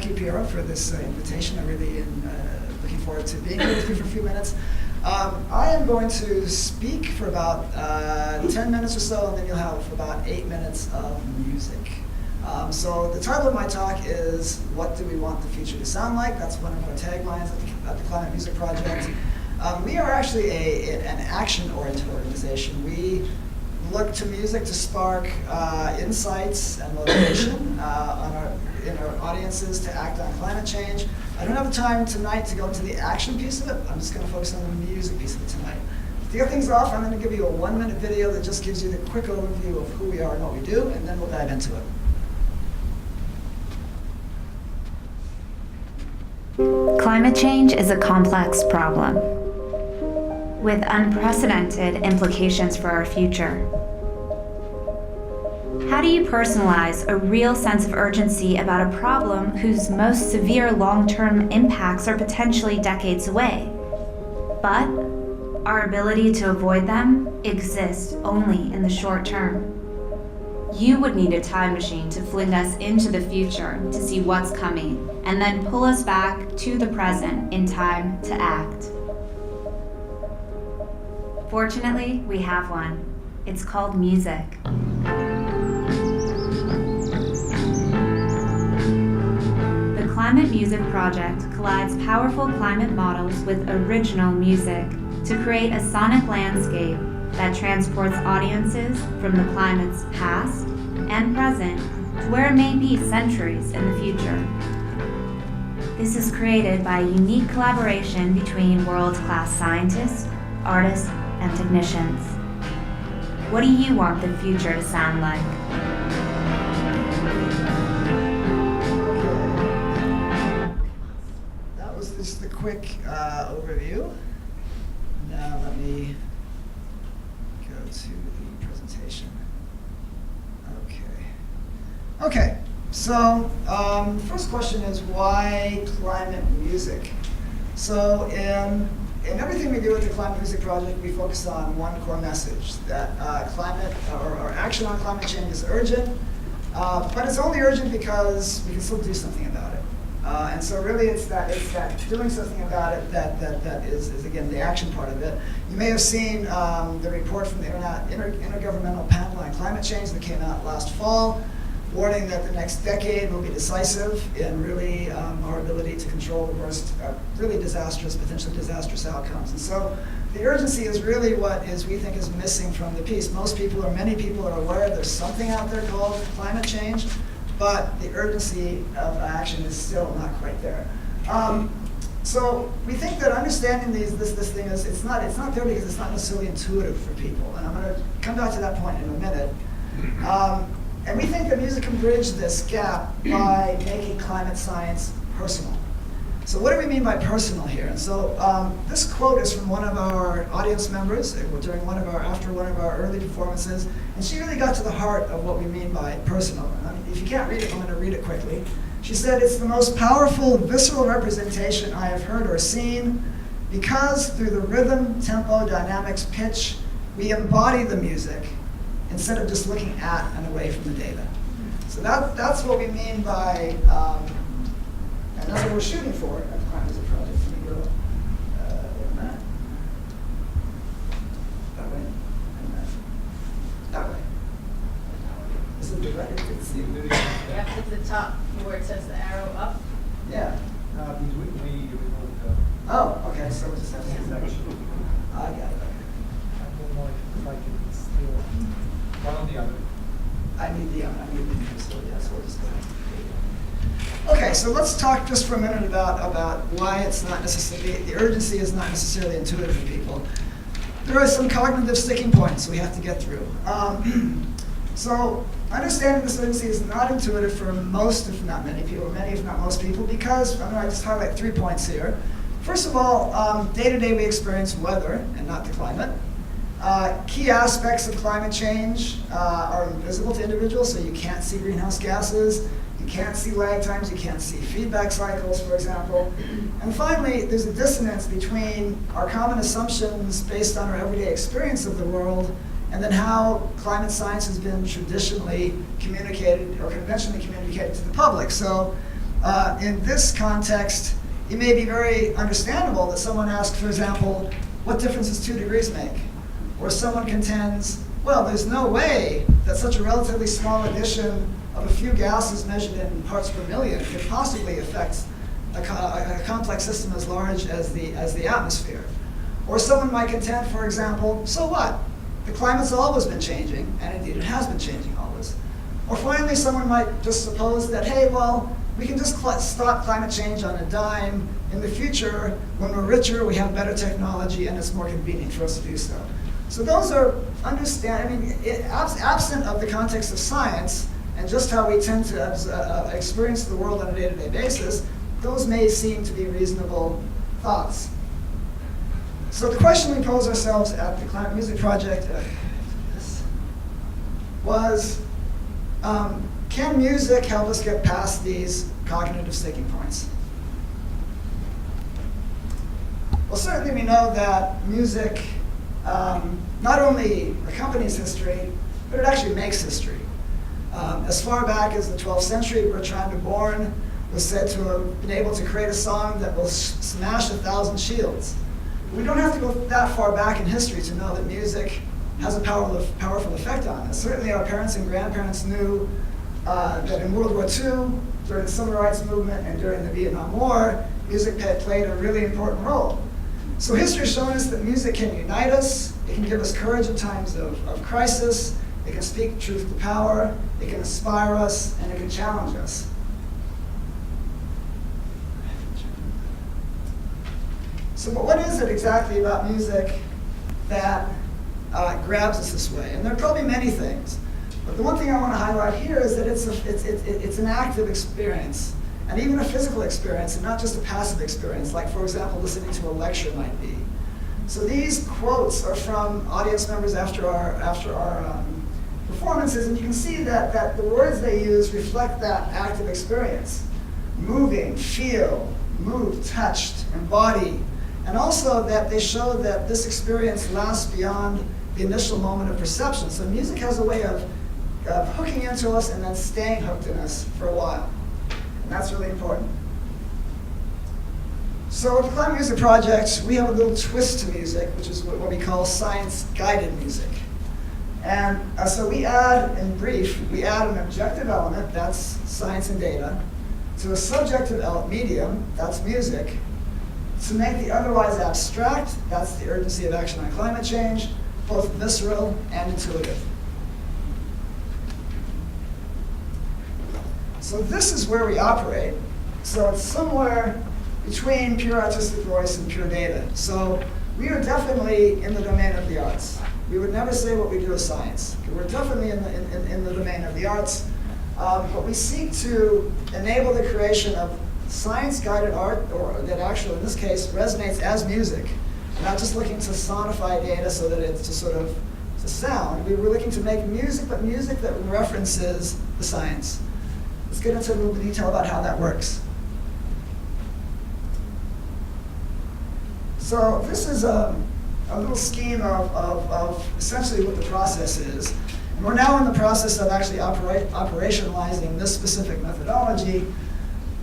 you, Piero, for this invitation. I really am looking forward to being here with you for a few minutes. I am going to speak for about 10 minutes or so, and then you'll have about 8 minutes of music. So the title of my talk is, What Do We Want the Future to Sound Like? That's one of our taglines at the ClimateMusic Project. We are actually an action-oriented organization. We look to music to spark insights and motivation in our audiences to act on climate change. I don't have the time tonight to go into the action piece of it. I'm just going to focus on the music piece of it tonight. To get things off, I'm going to give you a 1-minute video that just gives you the quick overview of who we are and what we do, and then we'll dive into it. Climate change is a complex problem with unprecedented implications for our future. How do you personalize a real sense of urgency about a problem whose most severe long-term impacts are potentially decades away? But our ability to avoid them exists only in the short term. You would need a time machine to fling us into the future to see what's coming, and then pull us back to the present in time to act. Fortunately, we have one. It's called music. The ClimateMusic Project collides powerful climate models with original music to create a sonic landscape that transports audiences from the climate's past and present to where it may be centuries in the future. This is created by a unique collaboration between world-class scientists, artists, and technicians. What do you want the future to sound like? That was just a quick overview. Now let me go to the presentation. Okay, so first question is, why climate music? So in everything we do with the ClimateMusic Project, we focus on one core message, that climate or action on climate change is urgent, but it's only urgent because we can still do something about it. And so really it's that doing something about it that is again the action part of it. You may have seen the report from the Intergovernmental Panel on Climate Change that came out last fall, warning that the next decade will be decisive in really our ability to control the worst, really potentially disastrous outcomes. And so the urgency is really what we think is missing from the piece. Many people are aware there's something out there called climate change, but the urgency of action is still not quite there. So we think that understanding this thing is it's not there because it's not necessarily intuitive for people, and I'm going to come back to that point in a minute. And we think that music can bridge this gap by making climate science personal. So what do we mean by personal here? And so this quote is from one of our audience members after one of our early performances, and she really got to the heart of what we mean by personal. If you can't read it, I'm going to read it quickly. She said, "It's the most powerful, visceral representation I have heard or seen, because through the rhythm, tempo, dynamics, pitch, we embody the music instead of just looking at and away from the data." So that's what we mean by, and that's what we're shooting for at the ClimateMusic Project. Let me go that. That way, and that way. Is it the right? It's the Yeah, it's the top where it says the arrow up. yeah. Oh, okay. So we'll just have to. I got it. I don't know if I can still one or the other. I need the so yeah, so we'll just go ahead. Okay, so let's talk just for a minute about why it's not necessarily, the urgency is not necessarily intuitive for people. There are some cognitive sticking points we have to get through. So understanding this urgency is not intuitive for most, if not many people, many if not most people, because I'm going to just highlight 3 points here. First of all, day to day we experience weather and not the climate. Key aspects of climate change are invisible to individuals, so you can't see greenhouse gases, you can't see lag times, you can't see feedback cycles, for example. And finally, there's a dissonance between our common assumptions based on our everyday experience of the world and then how climate science has been traditionally communicated or conventionally communicated to the public. So in this context, it may be very understandable that someone asks, for example, what difference does 2 degrees make? Or someone contends, well, there's no way that such a relatively small addition of a few gases measured in parts per million could possibly affect a complex system as large as the atmosphere. Or someone might contend, for example, so what? The climate's always been changing, and indeed it has been changing always. Or finally, someone might just suppose that, hey, well, we can just stop climate change on a dime. In the future, when we're richer, we have better technology, and it's more convenient for us to do so. So those are absent of the context of science and just how we tend to experience the world on a day-to-day basis, those may seem to be reasonable thoughts. So the question we posed ourselves at the Climate Music Project was, can music help us get past these cognitive sticking points? Well, certainly we know that music not only accompanies history, but it actually makes history. As far back as the 12th century, Bertrand de Born was said to have been able to create a song that will smash 1,000 shields. We don't have to go that far back in history to know that music has a powerful effect on us. Certainly our parents and grandparents knew that in World War II, during the Civil Rights Movement and during the Vietnam War, music played a really important role. So history has shown us that music can unite us, it can give us courage in times of crisis, it can speak truth to power, it can inspire us, and it can challenge us. So but what is it exactly about music that grabs us this way? And there are probably many things. But the one thing I want to highlight here is that it's an active experience, and even a physical experience, and not just a passive experience, like, for example, listening to a lecture might be. So these quotes are from audience members after our performances, and you can see that the words they use reflect that active experience. Moving, feel, moved, touched, embody, and also that they show that this experience lasts beyond the initial moment of perception. So music has a way of hooking into us and then staying hooked in us for a while. And that's really important. So at the Climate Music Project, we have a little twist to music, which is what we call science-guided music. And so we add, in brief, we add an objective element, that's science and data, to a subjective medium, that's music, to make the otherwise abstract, that's the urgency of action on climate change, both visceral and intuitive. So this is where we operate. So it's somewhere between pure artistic voice and pure data. So we are definitely in the domain of the arts. We would never say what we do is science. We're definitely in the domain of the arts, but we seek to enable the creation of science-guided art, or that actually, in this case, resonates as music. We're not just looking to sonify data so that it's just sort of to sound. We were looking to make music, but music that references the science. Let's get into a little detail about how that works. So this is a little scheme of essentially what the process is. And we're now in the process of actually operationalizing this specific methodology.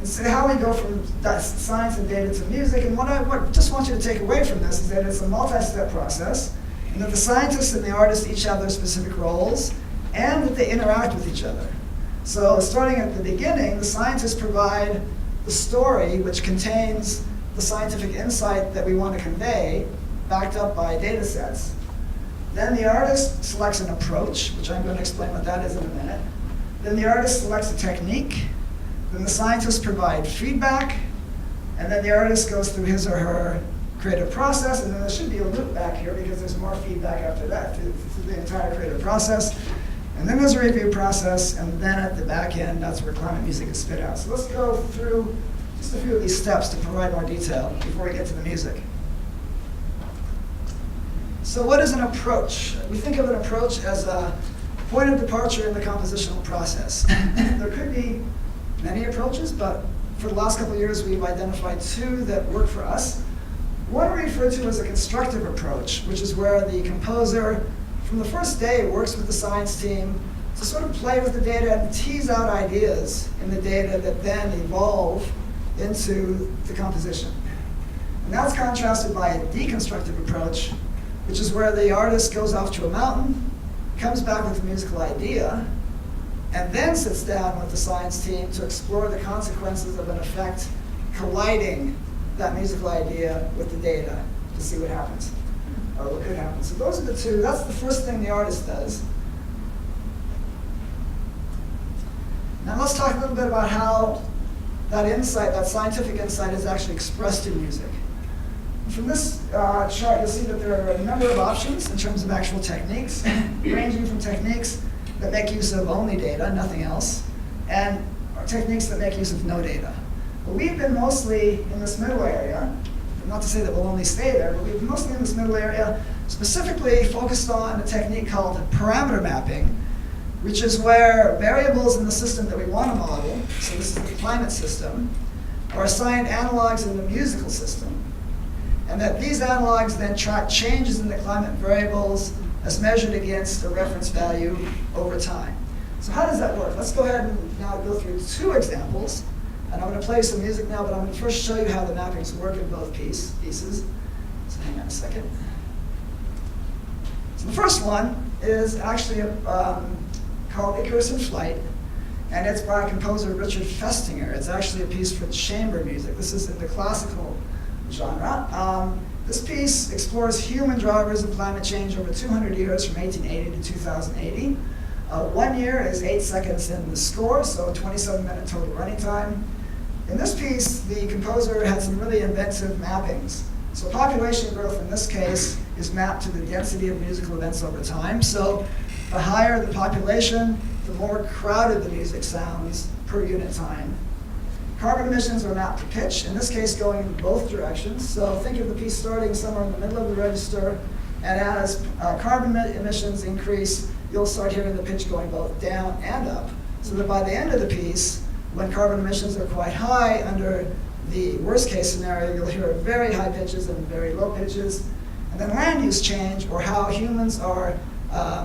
And so how we go from science and data to music. And what I just want you to take away from this is that it's a multi-step process, and that the scientists and the artists each have their specific roles, and that they interact with each other. So starting at the beginning, the scientists provide the story, which contains the scientific insight that we want to convey, backed up by data sets. Then the artist selects an approach, which I'm going to explain what that is in a minute. Then the artist selects a technique. Then the scientists provide feedback. And then the artist goes through his or her creative process. And then there should be a loop back here because there's more feedback after that through the entire creative process. And then there's a review process. And then at the back end, that's where climate music is spit out. So let's go through just a few of these steps to provide more detail before we get to the music. So what is an approach? We think of an approach as a point of departure in the compositional process. There could be many approaches, but for the last couple of years, we've identified two that work for us. One we refer to as a constructive approach, which is where the composer, from the first day, works with the science team to sort of play with the data and tease out ideas in the data that then evolve into the composition. And that's contrasted by a deconstructive approach, which is where the artist goes off to a mountain, comes back with a musical idea, and then sits down with the science team to explore the consequences of an effect colliding that musical idea with the data to see what happens, or what could happen. So those are the two. That's the first thing the artist does. Now let's talk a little bit about how that insight, that scientific insight, is actually expressed in music. From this chart, you'll see that there are a number of options in terms of actual techniques, ranging from techniques that make use of only data, nothing else, and techniques that make use of no data. But we've been mostly in this middle area, not to say that we'll only stay there, but we've been mostly in this middle area, specifically focused on a technique called parameter mapping, which is where variables in the system that we want to model, so this is the climate system, are assigned analogs in the musical system, and that these analogs then track changes in the climate variables as measured against a reference value over time. So how does that work? Let's go ahead and now go through two examples. And I'm going to play some music now, but I'm going to first show you how the mappings work in both pieces. So hang on a second. So the first one is actually called Icarus in Flight, and it's by composer Richard Festinger. It's actually a piece for chamber music. This is in the classical genre. This piece explores human drivers of climate change over 200 years from 1880 to 2080. 1 year is 8 seconds in the score, so 27-minute total running time. In this piece, the composer had some really inventive mappings. So population growth in this case is mapped to the density of musical events over time. So the higher the population, the more crowded the music sounds per unit time. Carbon emissions are mapped to pitch, in this case going in both directions. So think of the piece starting somewhere in the middle of the register, and as carbon emissions increase, you'll start hearing the pitch going both down and up. So that by the end of the piece, when carbon emissions are quite high under the worst case scenario, you'll hear very high pitches and very low pitches. And then land use change, or how humans are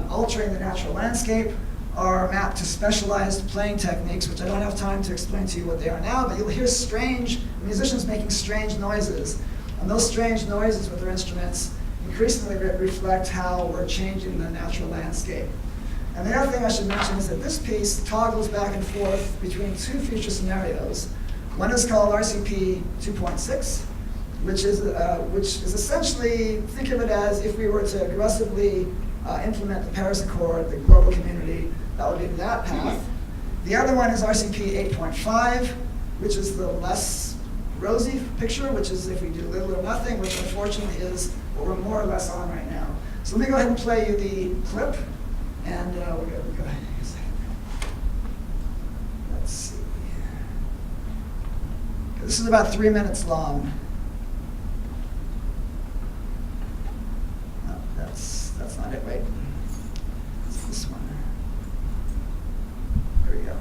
altering the natural landscape, are mapped to specialized playing techniques, which I don't have time to explain to you what they are now, but you'll hear musicians making strange noises. And those strange noises with their instruments increasingly reflect how we're changing the natural landscape. And the other thing I should mention is that this piece toggles back and forth between two future scenarios. One is called RCP 2.6, which is essentially, think of it as if we were to aggressively implement the Paris Accord, the global community, that would be that path. The other one is RCP 8.5, which is the less rosy picture, which is if we do little or nothing, which unfortunately is what we're more or less on right now. So let me go ahead and play you the clip, and we're going to go ahead. Let's see. This is about 3 minutes long. No, that's not it, right? It's this one. Here we go.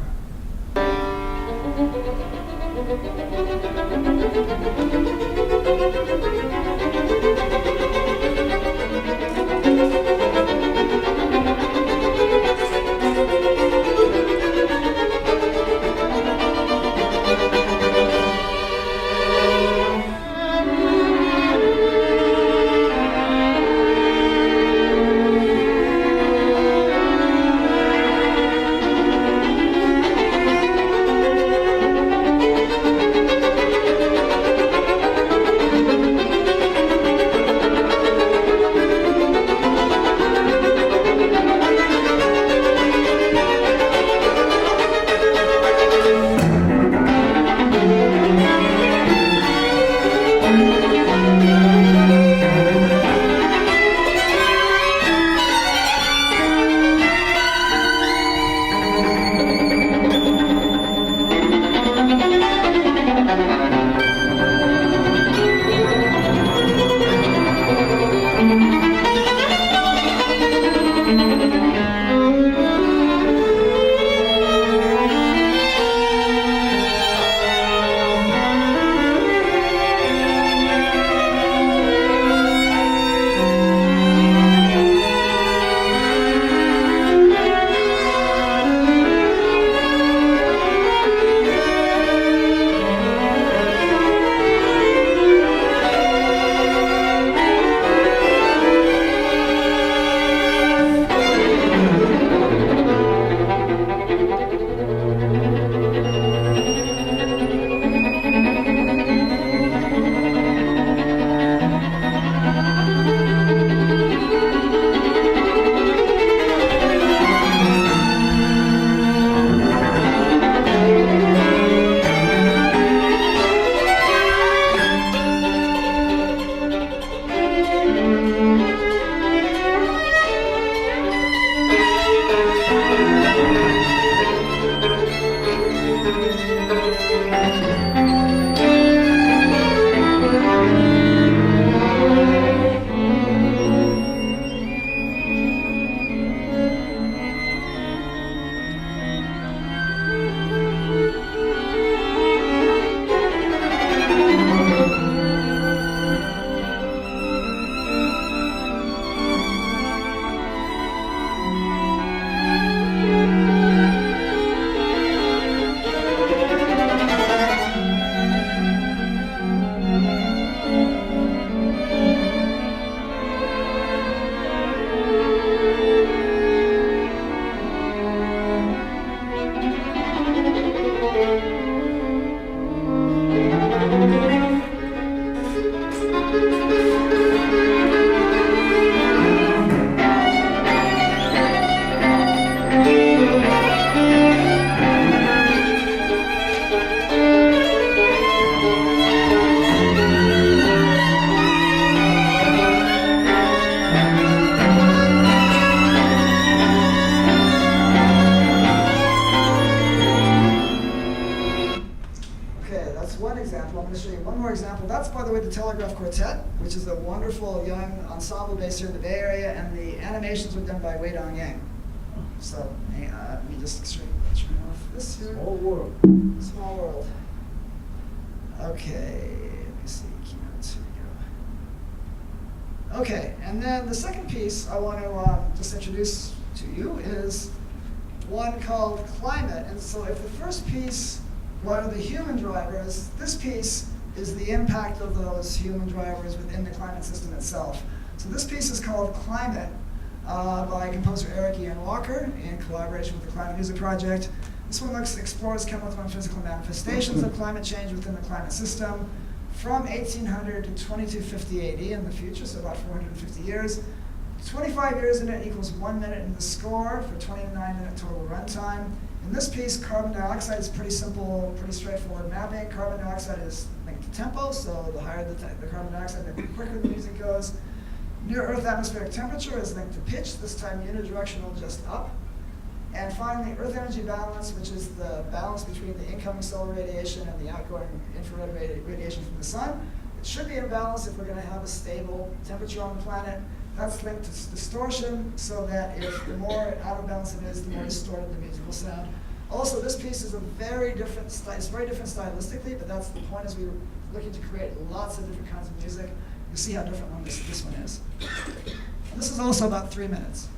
Telegraph Quartet, which is a wonderful young ensemble based here in the Bay Area, and the animations were done by Wei Dong Yang. So let me just turn off this here. Small world. Small world. Okay, let me see, keynotes, here we go. Okay, and then the second piece I want to just introduce to you is one called Climate. And so if the first piece, what are the human drivers, this piece is the impact of those human drivers within the climate system itself. So this piece is called Climate by composer Eric Ian Walker in collaboration with the ClimateMusic Project. This one explores chemical and physical manifestations of climate change within the climate system from 1800 to 2250 AD in the future, so about 450 years. 25 years in it equals 1 minute in the score for 29-minute total runtime. In this piece, carbon dioxide is pretty simple, pretty straightforward mapping. Carbon dioxide is linked to tempo, so the higher the carbon dioxide, the quicker the music goes. Near Earth atmospheric temperature is linked to pitch, this time unidirectional, just up. And finally, Earth energy balance, which is the balance between the incoming solar radiation and the outgoing infrared radiation from the sun. It should be in balance if we're going to have a stable temperature on the planet. That's linked to distortion, so that if the more out of balance it is, the more distorted the music will sound. Also, this piece is a very different it's very different stylistically, but that's the point, is we were looking to create lots of different kinds of music. You'll see how different one this one is. And this is also about 3 minutes.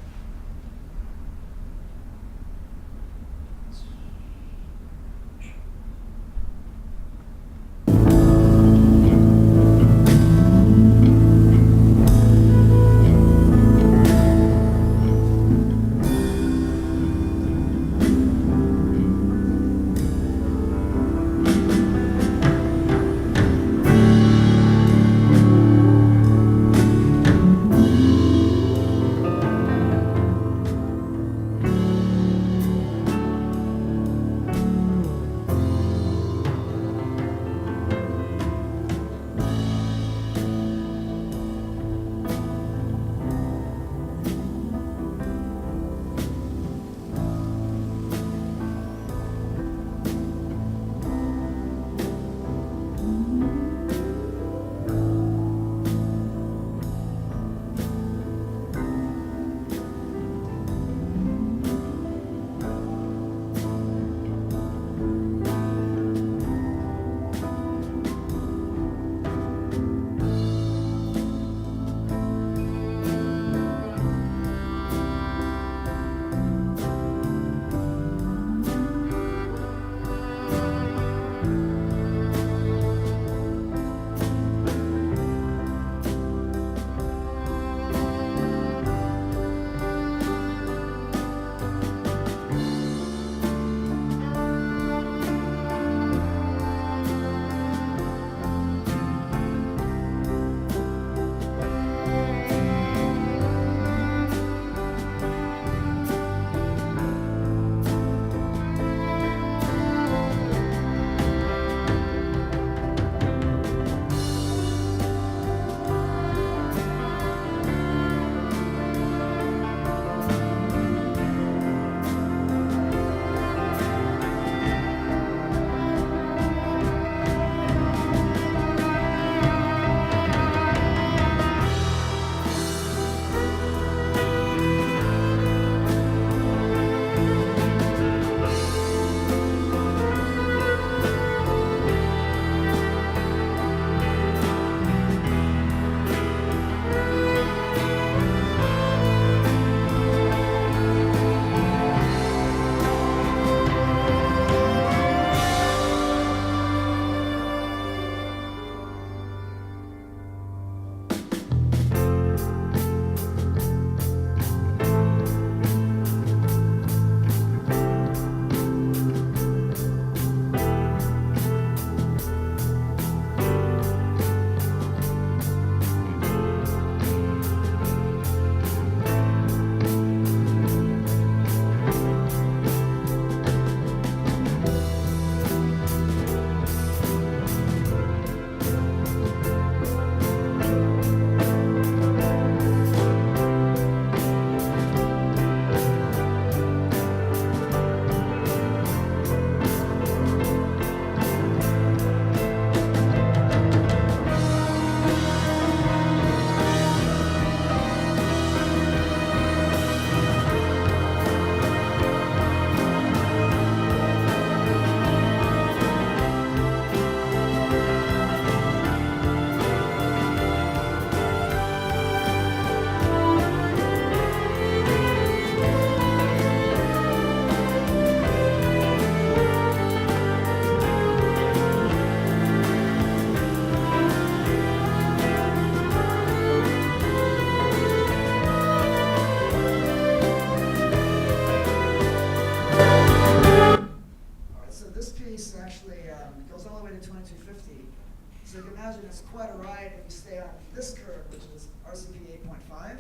2250. So you can imagine it's quite a ride if you stay on this curve, which is RCP 8.5.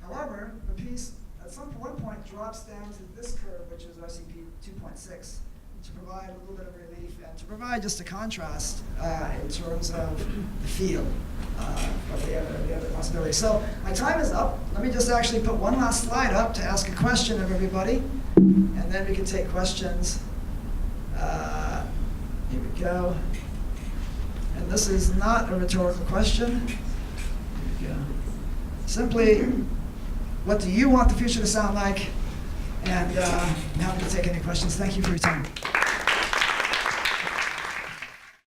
However, the piece at one point drops down to this curve, which is RCP 2.6, to provide a little bit of relief and to provide just a contrast in terms of the feel of the other possibility. So my time is up. Let me just actually put one last slide up to ask a question of everybody, and then we can take questions. Here we go. And this is not a rhetorical question. Here we go. Simply, what do you want the future to sound like? And I'm happy to take any questions. Thank you for your time.